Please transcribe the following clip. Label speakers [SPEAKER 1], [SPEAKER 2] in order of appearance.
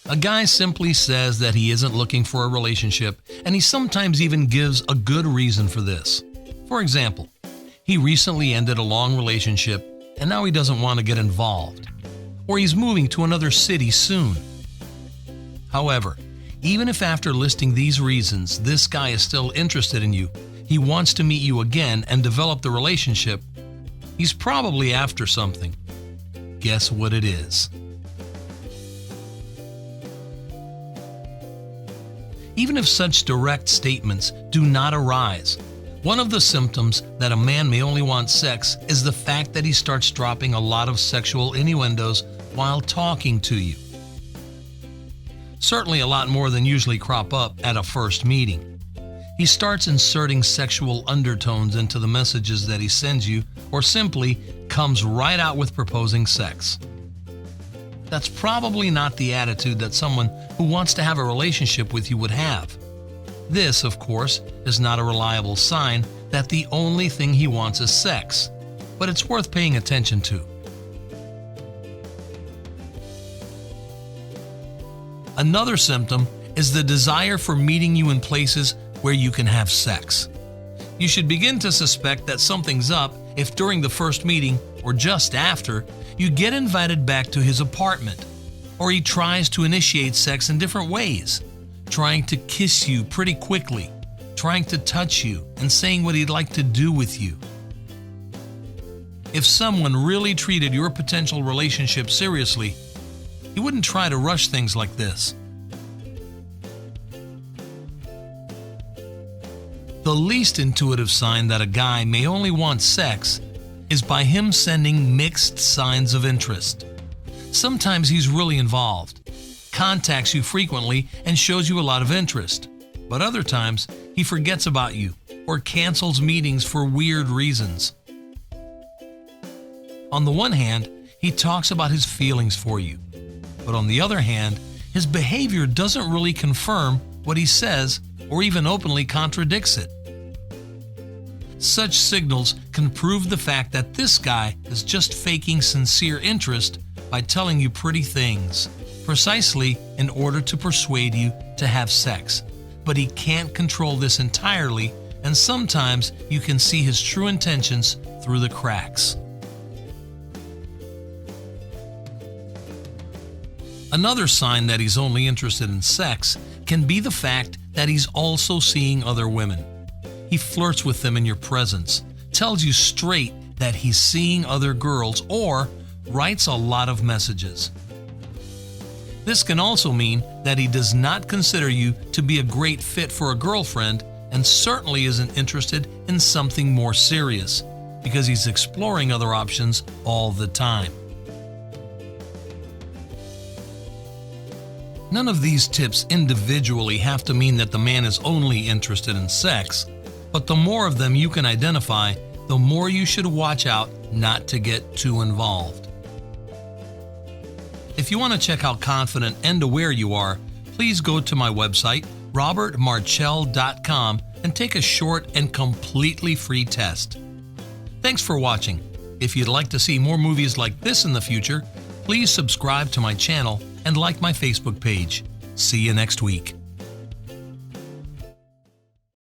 [SPEAKER 1] A guy simply says that he isn't looking for a relationship, and he sometimes even gives a good reason for this. For example, he recently ended a long relationship and now he doesn't want to get involved. Or he's moving to another city soon. However, even if after listing these reasons this guy is still interested in you, he wants to meet you again and develop the relationship, he's probably after something. Guess what it is? Even if such direct statements do not arise, one of the symptoms that a man may only want sex is the fact that he starts dropping a lot of sexual innuendos while talking to you. Certainly a lot more than usually crop up at a first meeting. He starts inserting sexual undertones into the messages that he sends you, or simply comes right out with proposing sex. That's probably not the attitude that someone who wants to have a relationship with you would have. This, of course, is not a reliable sign that the only thing he wants is sex, but it's worth paying attention to. Another symptom is the desire for meeting you in places where you can have sex. You should begin to suspect that something's up if during the first meeting, or just after, you get invited back to his apartment, or he tries to initiate sex in different ways, trying to kiss you pretty quickly, trying to touch you, and saying what he'd like to do with you. If someone really treated your potential relationship seriously, he wouldn't try to rush things like this. The least intuitive sign that a guy may only want sex is by him sending mixed signs of interest. Sometimes he's really involved, contacts you frequently, and shows you a lot of interest. But other times, he forgets about you or cancels meetings for weird reasons. On the one hand, he talks about his feelings for you. But on the other hand, his behavior doesn't really confirm what he says or even openly contradicts it. Such signals can prove the fact that this guy is just faking sincere interest by telling you pretty things, precisely in order to persuade you to have sex. But he can't control this entirely, and sometimes you can see his true intentions through the cracks. Another sign that he's only interested in sex can be the fact that he's also seeing other women. He flirts with them in your presence, tells you straight that he's seeing other girls, or writes a lot of messages. This can also mean that he does not consider you to be a great fit for a girlfriend, and certainly isn't interested in something more serious, because he's exploring other options all the time. None of these tips individually have to mean that the man is only interested in sex, but the more of them you can identify, the more you should watch out not to get too involved. If you want to check how confident and aware you are, please go to my website, robertmarchell.com, and take a short and completely free test. Thanks for watching. If you'd like to see more movies like this in the future, please subscribe to my channel and like my Facebook page. See you next week.